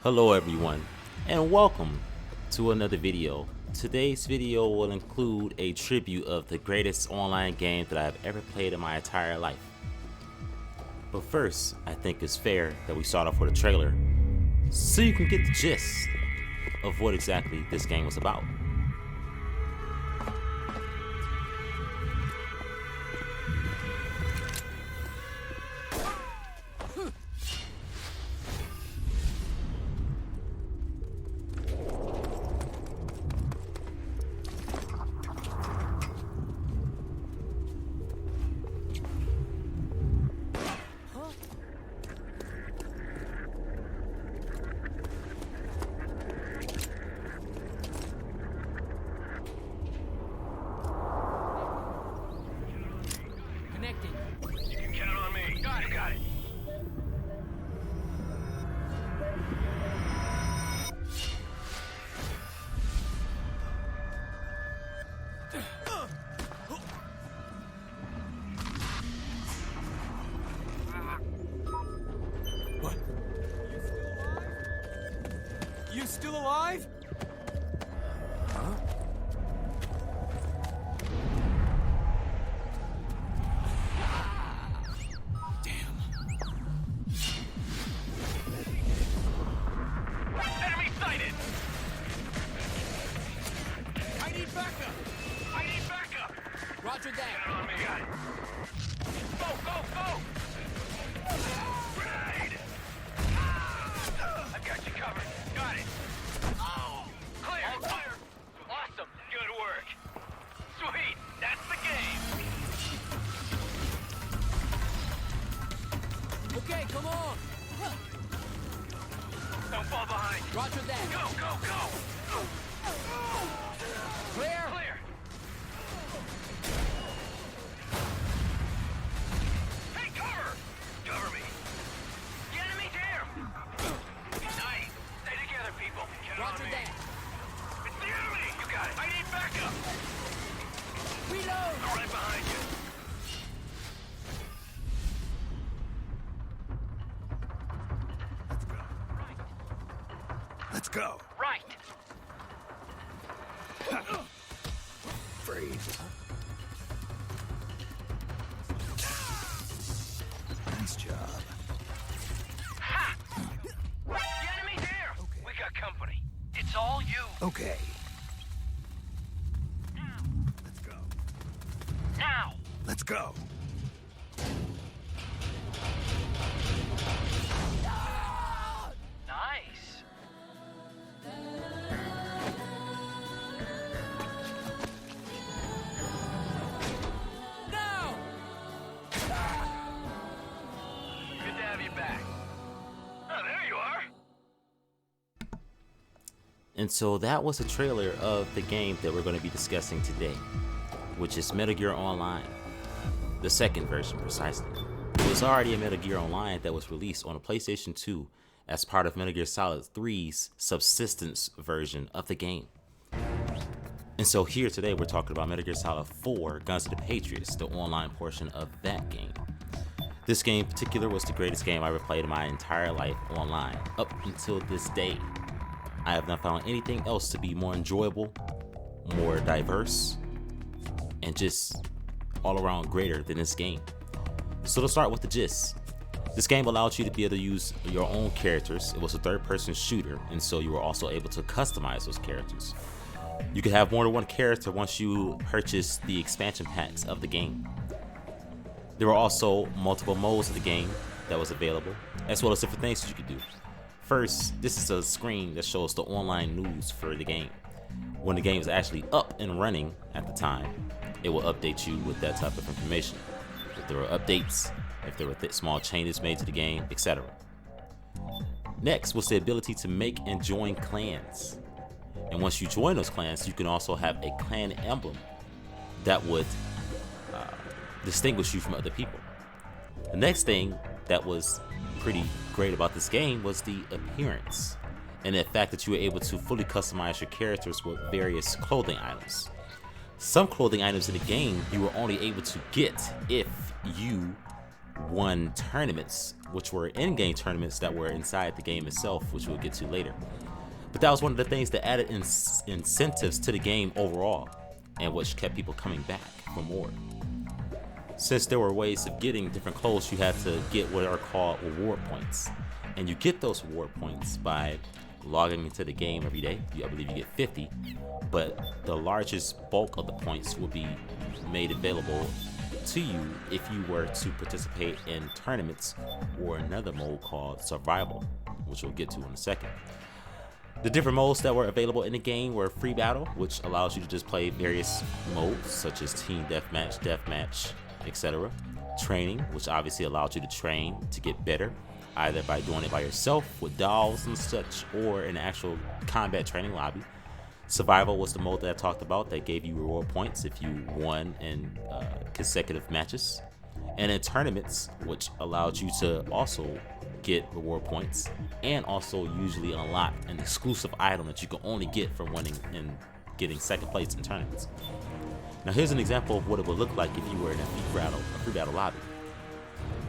Hello everyone, and welcome to another video. Today's video will include a tribute of the greatest online game that I've ever played in my entire life. But first, I think it's fair that we start off with a trailer so you can get the gist of what exactly this game was about. Connecting. You can count on me. Got it. What? You still alive? Huh? Enemy sighted. I need backup. Roger that. Count on me. Got it. Go. Grenade. I've got you covered. Got it. Clear. Awesome. Good work. Sweet. That's the game. Okay, come on. Don't fall behind. Roger that. Go. Clear. Hey, cover me. The enemy there. Nice. Stay together, people. Count Roger on me. that. It's the enemy. You got it. I need backup. Reload. I'm right behind you. Let's go. Right. Freeze. Nice job. Ha! The enemy there. Okay. We got company. It's all you. Okay. Let's go. Now. Let's go. Nice. Now. Good to have you back. Oh, there you are. And so that was a trailer of the game that we're going to be discussing today, which is Metal Gear Online, the second version precisely. There was already a Metal Gear Online that was released on a PlayStation 2 as part of Metal Gear Solid 3's subsistence version of the game. And so here today we're talking about Metal Gear Solid 4 Guns of the Patriots, the online portion of that game. This game in particular was the greatest game I ever played in my entire life online, up until this day. I have not found anything else to be more enjoyable, more diverse, and just all around greater than this game. So to start with the gist, this game allowed you to be able to use your own characters. It was a third-person shooter, and so you were also able to customize those characters. You could have more than one character once you purchased the expansion packs of the game. There were also multiple modes of the game that was available, as well as different things that you could do. First, this is a screen that shows the online news for the game. When the game is actually up and running at the time, it will update you with that type of information. If there were updates, if there were small changes made to the game, etc. Next was the ability to make and join clans. And once you join those clans, you can also have a clan emblem that would distinguish you from other people. The next thing that was pretty great about this game was the appearance and the fact that you were able to fully customize your characters with various clothing items. Some clothing items in the game you were only able to get if you won tournaments, which were in-game tournaments that were inside the game itself, which we'll get to later. But that was one of the things that added incentives to the game overall, and which kept people coming back for more. Since there were ways of getting different clothes, you had to get what are called reward points. And you get those reward points by logging into the game every day. I believe you get 50, but the largest bulk of the points will be made available to you if you were to participate in tournaments or another mode called survival, which we'll get to in a second. The different modes that were available in the game were free battle, which allows you to just play various modes such as team deathmatch, etc. Training, which obviously allows you to train to get better, either by doing it by yourself with dolls and such, or in an actual combat training lobby. Survival was the mode that I talked about that gave you reward points if you won in consecutive matches. And in tournaments, which allowed you to also get reward points and also usually unlock an exclusive item that you can only get from winning and getting second place in tournaments. Now here's an example of what it would look like if you were in a free battle lobby.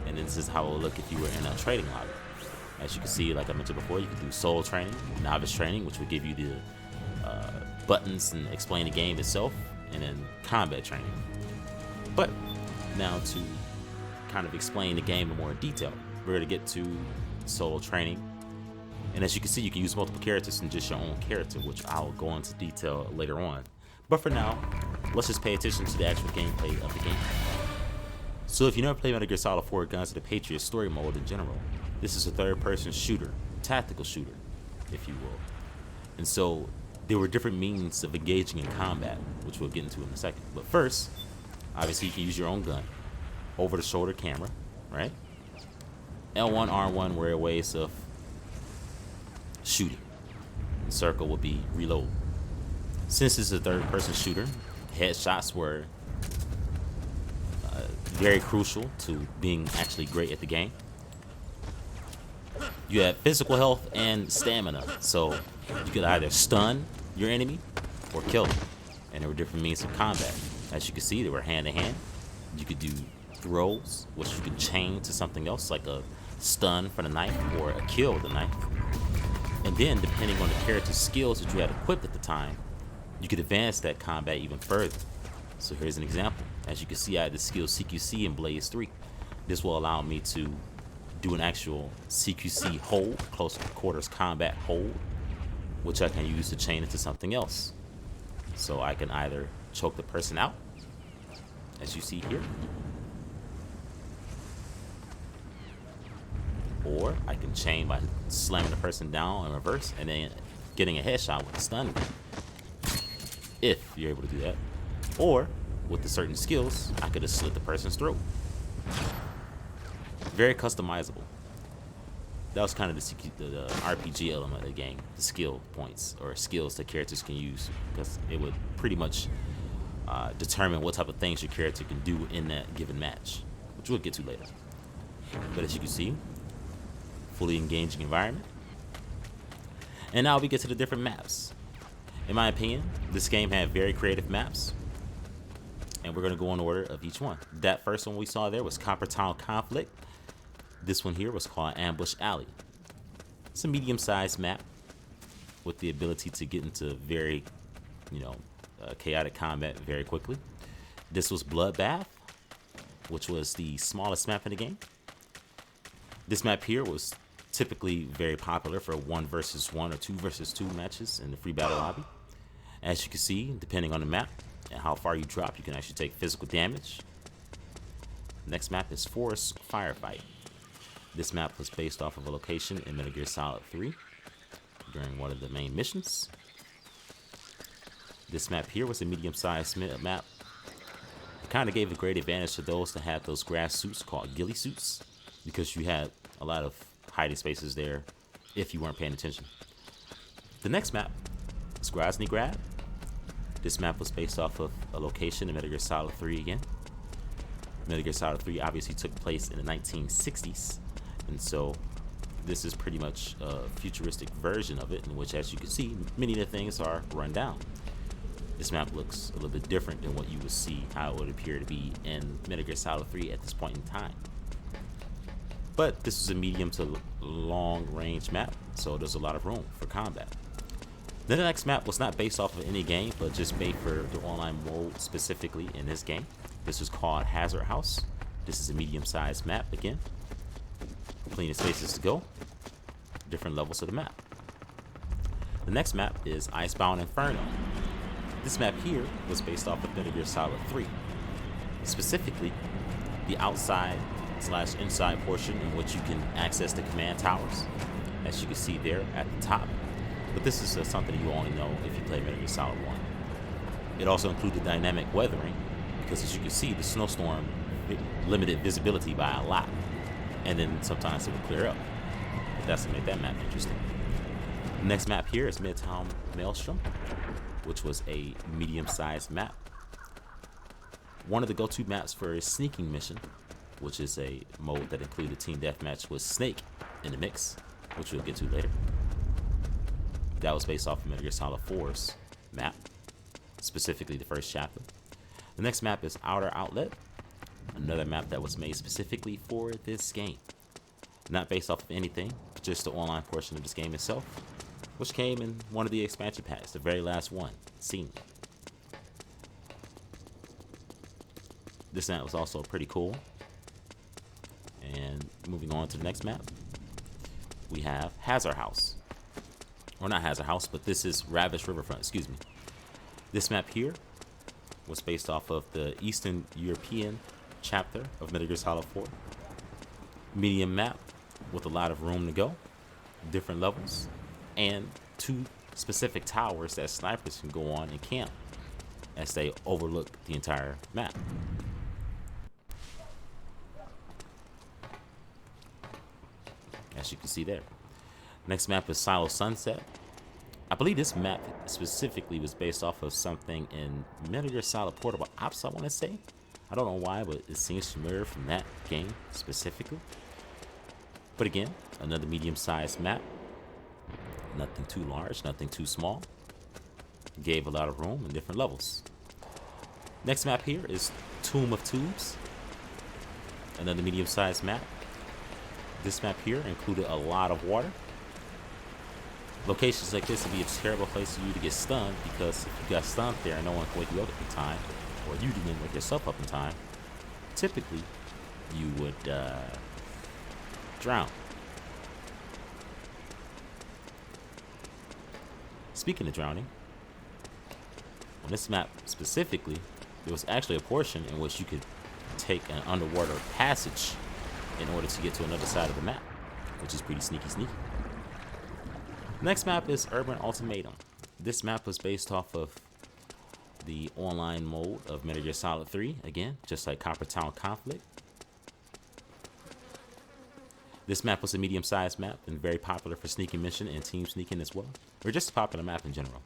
And this is how it would look if you were in a trading lobby. As you can see, like I mentioned before, you can do solo training, novice training, which would give you the buttons and explain the game itself, and then combat training. But now to kind of explain the game in more detail, we're going to get to solo training. And as you can see, you can use multiple characters than just your own character, which I'll go into detail later on. But for now, let's just pay attention to the actual gameplay of the game. So if you never played Metal Gear Solid 4 Guns of the Patriot story mode in general, this is a third-person shooter, tactical shooter, if you will. And so there were different means of engaging in combat, which we'll get into in a second. But first, obviously you can use your own gun, over-the-shoulder camera, right? L1, R1 were ways of shooting. And circle would be reload. Since it's a third-person shooter, headshots were very crucial to being actually great at the game. You had physical health and stamina, so you could either stun your enemy or kill them. And there were different means of combat. As you can see, they were hand-to-hand. You could do throws, which you could chain to something else, like a stun for the knife or a kill with the knife. And then, depending on the character's skills that you had equipped at the time, you could advance that combat even further. So here's an example. As you can see, I had the skill CQC in Blaze 3. This will allow me to do an actual CQC hold, close quarters combat hold, which I can use to chain into something else. So I can either choke the person out, as you see here, or I can chain by slamming the person down in reverse and then getting a headshot with a stun gun, if you're able to do that. Or with the certain skills, I could have slit the person's throat. Very customizable. That was kind of the RPG element of the game, the skill points or skills that characters can use, because it would pretty much determine what type of things your character can do in that given match, which we'll get to later. But as you can see, fully engaging environment. And now we get to the different maps. In my opinion, this game had very creative maps, and we're going to go in order of each one. That first one we saw there was Copper Town Conflict. This one here was called Ambush Alley. It's a medium-sized map with the ability to get into very, chaotic combat very quickly. This was Bloodbath, which was the smallest map in the game. This map here was typically very popular for 1 versus 1 or 2 versus 2 matches in the free battle lobby. As you can see, depending on the map and how far you drop, you can actually take physical damage. Next map is Forest Firefight. This map was based off of a location in Metal Gear Solid 3 during one of the main missions. This map here was a medium-sized map. It kind of gave a great advantage to those that had those grass suits called ghillie suits, because you had a lot of hiding spaces there if you weren't paying attention. The next map is GhzGangster. This map was based off of a location in Metal Gear Solid 3 again. Metal Gear Solid 3 obviously took place in the 1960s, and so this is pretty much a futuristic version of it, in which, as you can see, many of the things are run down. This map looks a little bit different than what you would see how it would appear to be in Metal Gear Solid 3 at this point in time. But this is a medium to long range map, so there's a lot of room for combat. The next map was not based off of any game, but just made for the online mode specifically in this game. This was called Hazard House. This is a medium-sized map again. Plenty of spaces to go. Different levels of the map. The next map is Icebound Inferno. This map here was based off of Metal Gear Solid 3. Specifically, the outside / inside portion in which you can access the command towers, as you can see there at the top. But this is something you only know if you play Metal Gear Solid 1. It also included dynamic weathering, because as you can see, the snowstorm limited visibility by a lot, and then sometimes it would clear up. But that's what made that map interesting. The next map here is Midtown Maelstrom, which was a medium-sized map. One of the go-to maps for a sneaking mission, which is a mode that included team deathmatch with Snake in the mix, which we'll get to later. That was based off of Metal Gear Solid 4's map, specifically the first chapter. The next map is Outer Outlet, another map that was made specifically for this game. Not based off of anything, just the online portion of this game itself, which came in one of the expansion packs, the very last one, Seen. This map was also pretty cool. And moving on to the next map, we have Hazard House. Or not Hazard House, but this is Ravish Riverfront, excuse me. This map here was based off of the Eastern European chapter of Metal Gear Solid 4. Medium map with a lot of room to go, different levels, and 2 specific towers that snipers can go on and camp as they overlook the entire map. As you can see there. Next map is Silo Sunset. I believe this map specifically was based off of something in Metal Gear Solid Portable Ops, I want to say. I don't know why, but it seems familiar from that game specifically. But again, another medium-sized map. Nothing too large, nothing too small. Gave a lot of room and different levels. Next map here is Tomb of Tubes. Another medium-sized map. This map here included a lot of water. Locations like this would be a terrible place for you to get stunned, because if you got stunned there and no one can wake you up in time, or you didn't wake yourself up in time, typically you would drown. Speaking of drowning, on this map specifically, there was actually a portion in which you could take an underwater passage in order to get to another side of the map, which is pretty sneaky. Next map is Urban Ultimatum. This map was based off of the online mode of Metal Gear Solid 3, again, just like Copper Town Conflict. This map was a medium-sized map and very popular for sneaking mission and team sneaking as well, or just a popular map in general.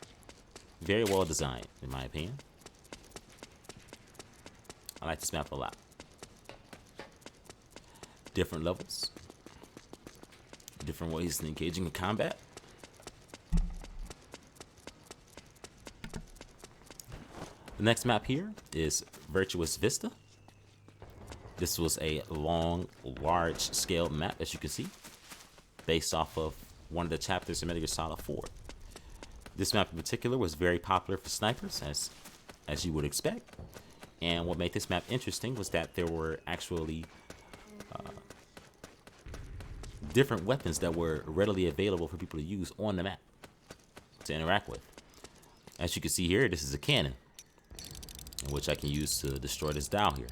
Very well designed, in my opinion. I like this map a lot. Different levels, different ways of engaging in combat. The next map here is Virtuous Vista. This was a long, large-scale map, as you can see, based off of one of the chapters in Metal Gear Solid 4. This map in particular was very popular for snipers, as you would expect. And what made this map interesting was that there were actually different weapons that were readily available for people to use on the map to interact with. As you can see here, this is a cannon, in which I can use to destroy this dial here.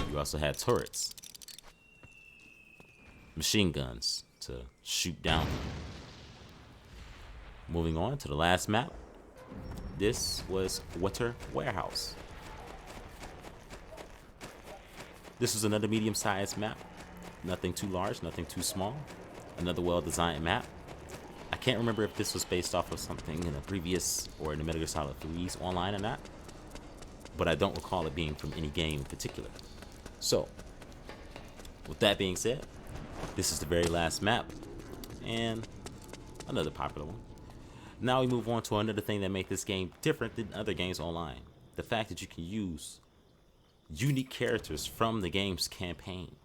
You also had turrets, machine guns to shoot down. Moving on to the last map. This was Winter Warehouse. This was another medium-sized map. Nothing too large, nothing too small. Another well-designed map. I can't remember if this was based off of something in a previous or in the Metal Gear Solid 3's online or not, but I don't recall it being from any game in particular. So, with that being said, this is the very last map, and another popular one. Now we move on to another thing that made this game different than other games online. The fact that you can use unique characters from the game's campaign,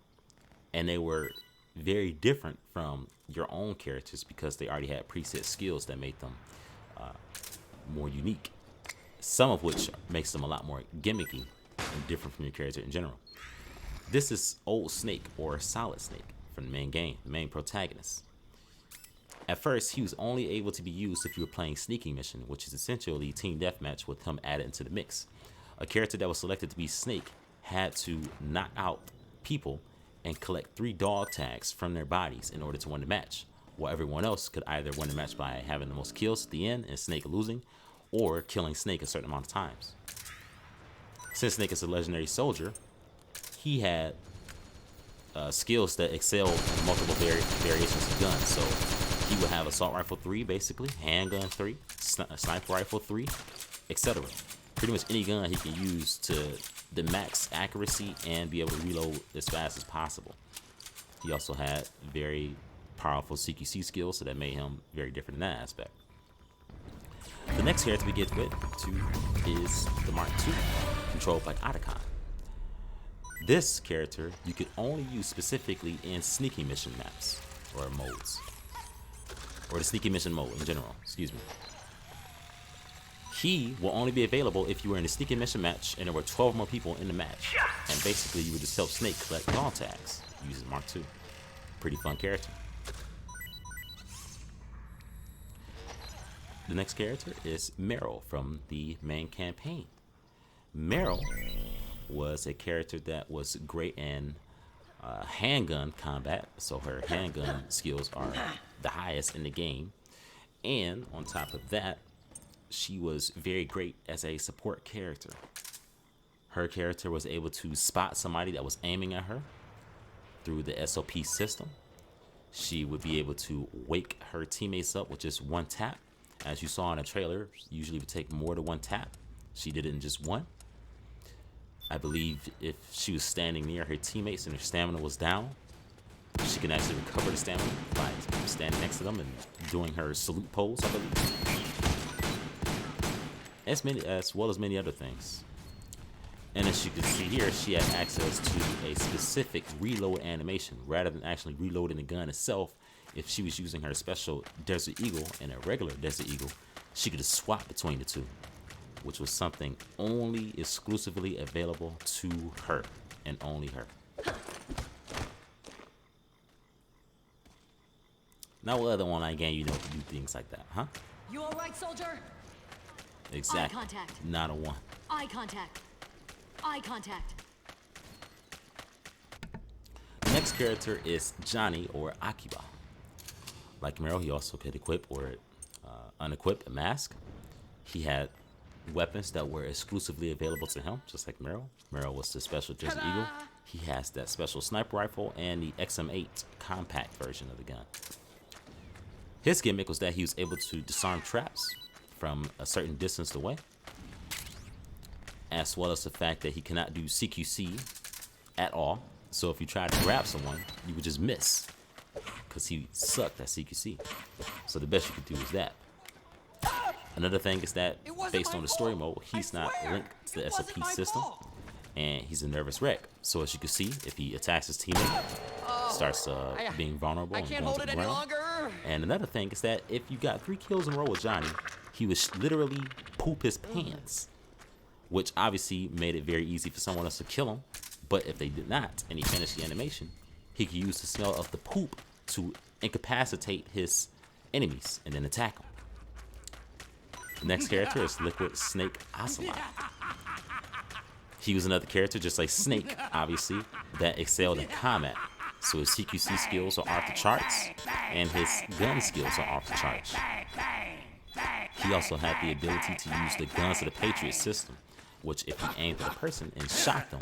and they were very different from your own characters because they already had preset skills that made them more unique, some of which makes them a lot more gimmicky and different from your character in general. This is Old Snake, or Solid Snake, from the main game, the main protagonist. At first, he was only able to be used if you were playing Sneaking Mission, which is essentially Team Deathmatch with him added into the mix. A character that was selected to be Snake had to knock out people and collect 3 dog tags from their bodies in order to win the match, while everyone else could either win the match by having the most kills at the end and Snake losing, or killing Snake a certain amount of times. Since Snake is a legendary soldier, he had skills that excelled multiple variations of guns. So he would have Assault Rifle 3, basically, Handgun 3, Sniper Rifle 3, etc. Pretty much any gun he can use to the max accuracy and be able to reload as fast as possible. He also had very powerful CQC skills, so that made him very different in that aspect. The next character we get to is the Mark II, controlled by Otacon. This character you could only use specifically in Sneaking Mission maps or modes, or the Sneaking Mission mode in general, excuse me. He will only be available if you were in a Sneaking Mission match and there were 12 more people in the match, and basically you would just help Snake collect dog tags using Mark II. Pretty fun character. The next character is Meryl from the main campaign. Meryl was a character that was great in handgun combat, so her handgun skills are the highest in the game. And on top of that, she was very great as a support character. Her character was able to spot somebody that was aiming at her through the SOP system. She would be able to wake her teammates up with just one tap. As you saw in the trailer, usually would take more than one tap. She did it in just one. I believe if she was standing near her teammates and her stamina was down, she can actually recover the stamina by standing next to them and doing her salute pose, I believe. As well as many other things. And as you can see here, she had access to a specific reload animation. Rather than actually reloading the gun itself, if she was using her special Desert Eagle and a regular Desert Eagle, she could just swap between the two, which was something only exclusively available to her and only her. No other online game you know can do things like that, huh? You all right, soldier? Exactly. Eye contact. Not a one. Eye contact. Eye contact. The next character is Johnny, or Akiba. Like Meryl, he also could equip or unequip a mask. He had weapons that were exclusively available to him, just like Meryl. Meryl was the special Desert Eagle. He has that special sniper rifle and the XM8 compact version of the gun. His gimmick was that he was able to disarm traps from a certain distance away, as well as the fact that he cannot do CQC at all. So if you tried to grab someone, you would just miss, because he sucked at CQC. So the best you could do is that. Another thing is that, based on the story mode, he's not linked to the SOP system, and he's a nervous wreck. So as you can see, if he attacks his teammate, starts being vulnerable and going to the ground. And another thing is that if you got 3 kills in a row with Johnny, he would literally poop his pants, which obviously made it very easy for someone else to kill him. But if they did not, and he finished the animation, he could use the smell of the poop to incapacitate his enemies and then attack them. The next character is Liquid Snake Ocelot. He was another character just like Snake, obviously, that excelled in combat. So his CQC skills are off the charts, and his gun skills are off the charts. He also had the ability to use the Guns of the Patriot system, which if he aimed at a person and shot them,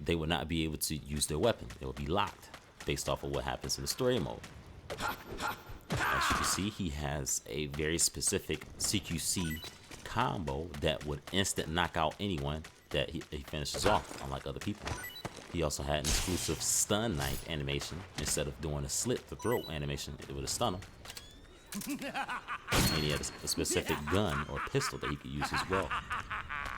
they would not be able to use their weapon. It would be locked based off of what happens in the story mode. As you can see, he has a very specific CQC combo that would instant knock out anyone that he finishes off, unlike other people. He also had an exclusive stun knife animation. Instead of doing a slit the throat animation, it would stun him. And he had a specific gun or pistol that he could use as well.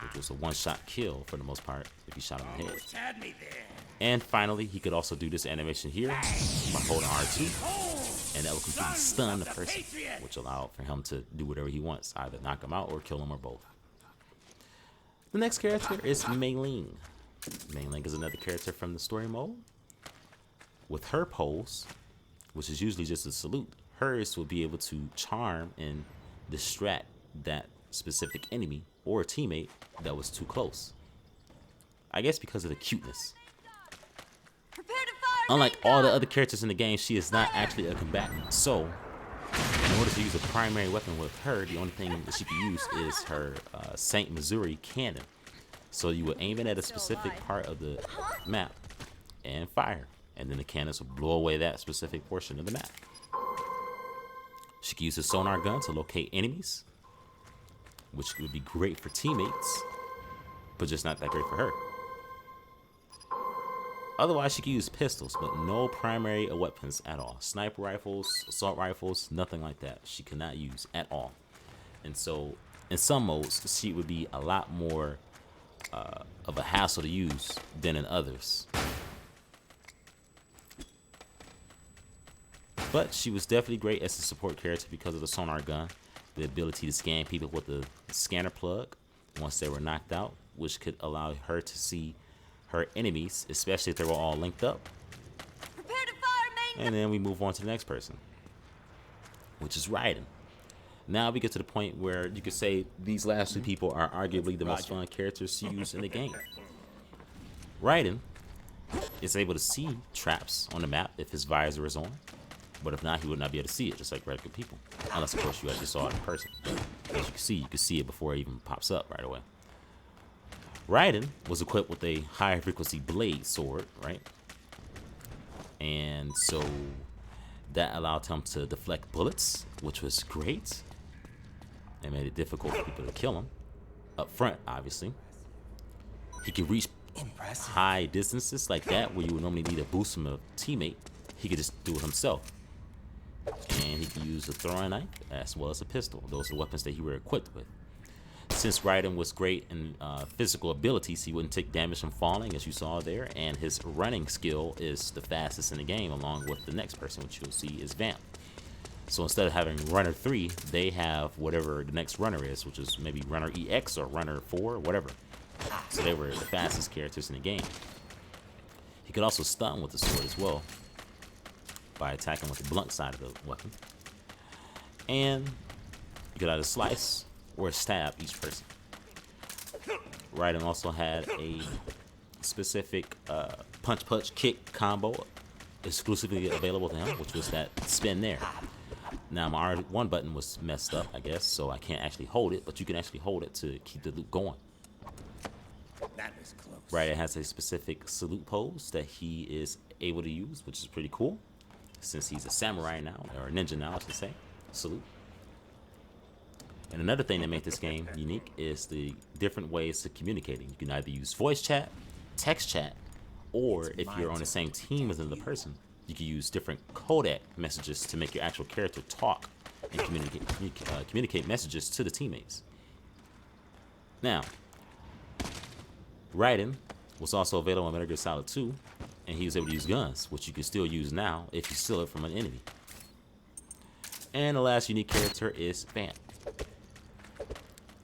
which was a one-shot kill for the most part if you shot him in the head. Almost had me there. And finally, he could also do this animation here by holding R2, and that will completely stun the person, which allowed for him to do whatever he wants, either knock him out or kill him or both. The next character is Mei Ling. Mei Ling is another character from the story mode. With her pose, which is usually just a salute, hers will be able to charm and distract that specific enemy or teammate that was too close. I guess because of the cuteness. Prepare to fire. Unlike all the other characters in the game, she is not actually a combatant. So, in order to use a primary weapon with her, the only thing that she can use is her St. Missouri cannon. So you will aim it at a specific part of the map and fire, and then the cannons will blow away that specific portion of the map. She can use a sonar gun to locate enemies, which would be great for teammates, but just not that great for her. Otherwise, she can use pistols, but no primary weapons at all. Sniper rifles, assault rifles, nothing like that. She cannot use at all. And so, in some modes, she would be a lot more of a hassle to use than in others. But she was definitely great as a support character because of the sonar gun, the ability to scan people with the scanner plug once they were knocked out, which could allow her to see her enemies, especially if they were all linked up. Prepare to fire, main. And then we move on to the next person, which is Raiden. Now we get to the point where you could say these last two people are arguably the most fun characters to use in the game. Raiden is able to see traps on the map if his visor is on, but if not, he would not be able to see it, just like regular people. Unless, of course, you actually saw it in person. As you can see it before it even pops up right away. Raiden was equipped with a high frequency blade sword, right? And so that allowed him to deflect bullets, which was great. It made it difficult for people to kill him. Up front, obviously. He could reach high distances like that where you would normally need a boost from a teammate. He could just do it himself. And he could use a throwing knife as well as a pistol. Those are weapons that he were equipped with. Since Raiden was great in physical abilities, he wouldn't take damage from falling, as you saw there, and his running skill is the fastest in the game, along with the next person, which you'll see is Vamp. So instead of having Runner 3, they have whatever the next runner is, which is maybe Runner EX or Runner 4, whatever. So they were the fastest characters in the game. He could also stun with the sword as well, by attacking with the blunt side of the weapon. And you could either slice or stab each person. Raiden also had a specific punch kick combo exclusively available to him, which was that spin there. Now my R1 button was messed up, I guess, so I can't actually hold it, but you can actually hold it to keep the loop going. That was close. Raiden has a specific salute pose that he is able to use, which is pretty cool, since he's a samurai now, or a ninja now, I should say. Salute. And another thing that makes this game unique is the different ways of communicating. You can either use voice chat, text chat, or if you're on the same team as another person, you can use different codec messages to make your actual character talk and communicate messages to the teammates. Now, Raiden was also available on Metal Gear Solid 2, and he was able to use guns, which you can still use now if you steal it from an enemy. And the last unique character is Vamp.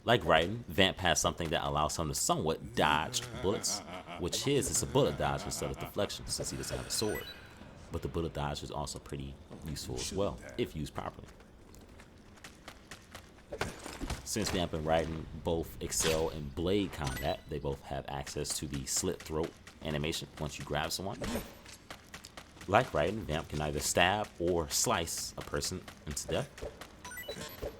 Like Raiden, Vamp has something that allows him to somewhat dodge bullets, which his is a bullet dodge instead of deflection, since he doesn't have a sword. But the bullet dodge is also pretty useful as well, if used properly. Since Vamp and Raiden both excel in blade combat, they both have access to the slit throat animation once you grab someone. Like Raiden, Vamp can either stab or slice a person into death.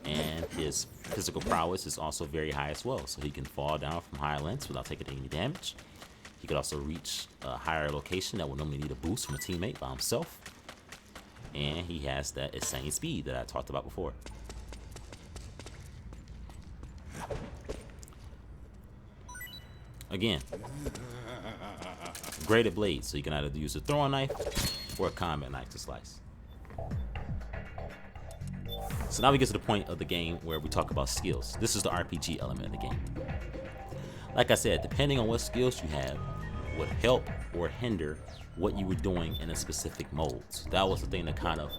And his physical prowess is also very high as well, so he can fall down from high lengths without taking any damage. He could also reach a higher location that would normally need a boost from a teammate by himself. And he has that insane speed that I talked about before. Again, great at blades, so you can either use a throwing knife or a combat knife to slice. So now we get to the point of the game where we talk about skills. This is the RPG element of the game. like I said, depending on what skills you have, would help or hinder what you were doing in a specific mode. So that was the thing that kind of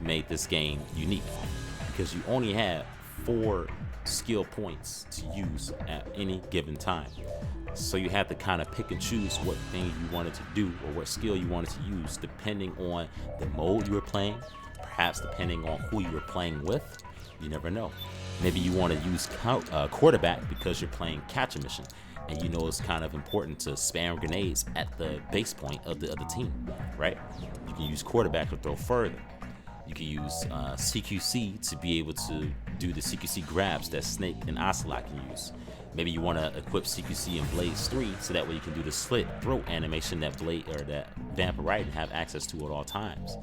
made this game unique, because you only had 4 skill points to use at any given time. So you had to kind of pick and choose what thing you wanted to do or what skill you wanted to use depending on the mode you were playing, perhaps depending on who you were playing with. You never know. Maybe you want to use quarterback because you're playing catch a mission, and you know it's kind of important to spam grenades at the base point of the other team, right? You can use quarterback to throw further. You can use CQC to be able to do the CQC grabs that Snake and Ocelot can use. Maybe you want to equip CQC in Blaze 3 so that way you can do the slit throat animation that that Vampire have access to at all times.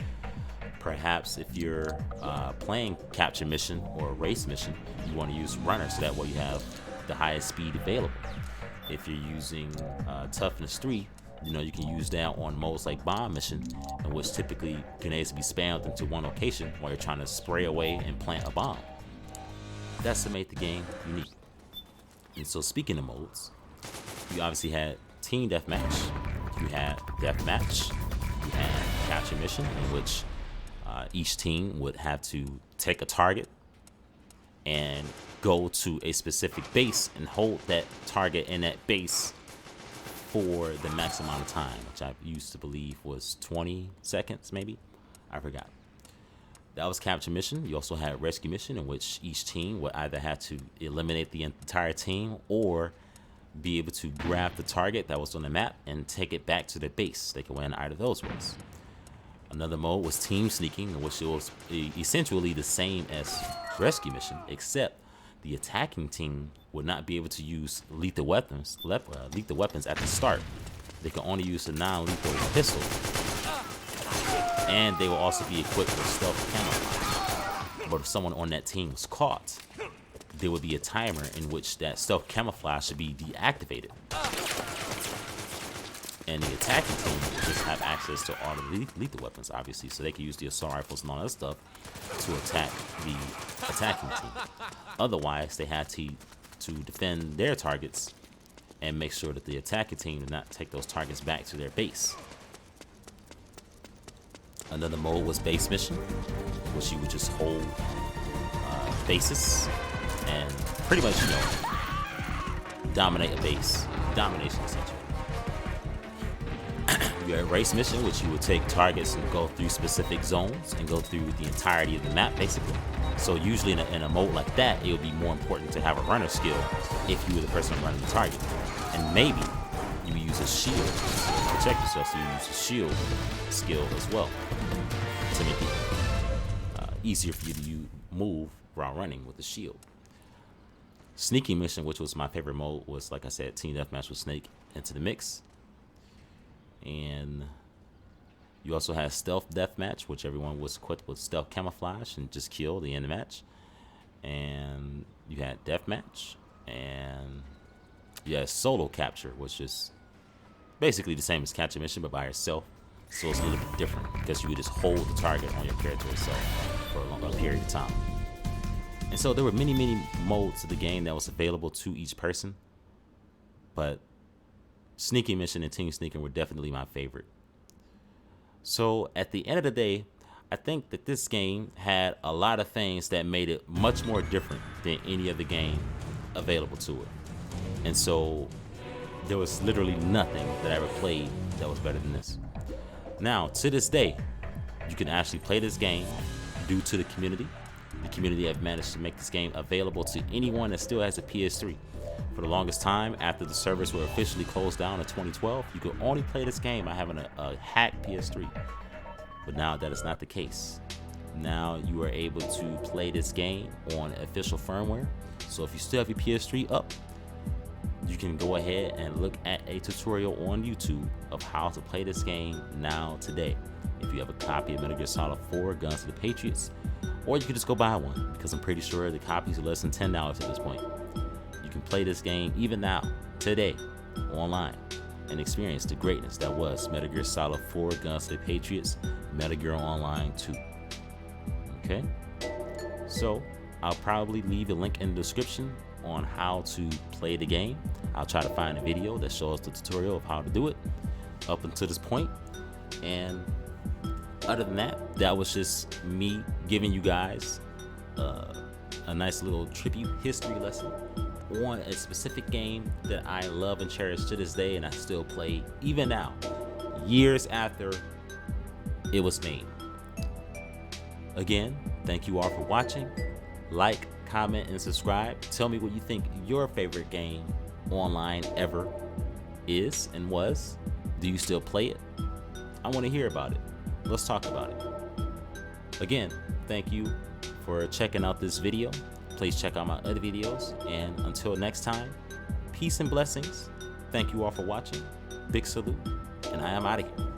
Perhaps if you're playing capture mission or race mission, you want to use runner so that way you have the highest speed available. If you're using toughness 3, you know, you can use that on modes like bomb mission, in which typically grenades be spammed into one location while you're trying to spray away and plant a bomb. That's what made the game unique. And so speaking of modes, you obviously had team deathmatch, you had deathmatch, you had capture mission, in which each team would have to take a target and go to a specific base and hold that target in that base for the max amount of time, which I used to believe was 20 seconds, maybe. I forgot. That was capture mission. You also had rescue mission, in which each team would either have to eliminate the entire team or be able to grab the target that was on the map and take it back to their base. They could win either of those ways. Another mode was team sneaking, in which it was essentially the same as rescue mission, except the attacking team would not be able to use lethal weapons at the start. They could only use a non-lethal pistol, and they will also be equipped with stealth camouflage. But if someone on that team was caught, there would be a timer in which that stealth camouflage should be deactivated, and the attacking team would just have access to all the lethal weapons, obviously, so they could use the assault rifles and all that stuff to attack the attacking team. Otherwise, they had to defend their targets and make sure that the attacking team did not take those targets back to their base. Another mode was base mission, which you would just hold bases and pretty much, you know, dominate a base. Domination, essentially. You had race mission, which you would take targets and go through specific zones and go through the entirety of the map, basically. So usually in a mode like that, it would be more important to have a runner skill if you were the person running the target. And maybe you use a shield to protect yourself, so you use a shield skill as well to make it easier for you to move while running with the shield. Sneaking mission, which was my favorite mode, was, like I said, team deathmatch with Snake into the mix. And you also had stealth deathmatch, which everyone was equipped with stealth camouflage and just kill the end of the match. And you had deathmatch, and you had solo capture, which is basically the same as capture mission but by yourself. So it's a little bit different because you would just hold the target on your character itself for a period of time. And so there were many modes of the game that was available to each person, but sneaking mission and team sneaking were definitely my favorite. So at the end of the day, I think that this game had a lot of things that made it much more different than any other game available to it. And so there was literally nothing that I ever played that was better than this. Now, to this day, you can actually play this game due to the community. The community have managed to make this game available to anyone that still has a PS3. For the longest time, after the servers were officially closed down in 2012, you could only play this game by having a hacked PS3. But now that is not the case. Now you are able to play this game on official firmware. So if you still have your PS3 up, you can go ahead and look at a tutorial on YouTube of how to play this game now today. If you have a copy of Metal Gear Solid 4 Guns of the Patriots, or you can just go buy one, because I'm pretty sure the copies are less than $10 at this point. You can play this game even now, today, online, and experience the greatness that was Metal Gear Solid 4 Guns of the Patriots, Metal Gear Online 2. Okay? So, I'll probably leave a link in the description on how to play the game. I'll try to find a video that shows the tutorial of how to do it up until this point. And other than that, that was just me giving you guys a nice little tribute history lesson on a specific game that I love and cherish to this day, and I still play even now, years after it was made. Again, thank you all for watching. Like, comment, and subscribe. Tell me what you think your favorite game online ever is and was. Do you still play it? I want to hear about it. Let's talk about it. Again, thank you for checking out this video. Please check out my other videos. And until next time, peace and blessings. Thank you all for watching. Big salute. And I am out of here.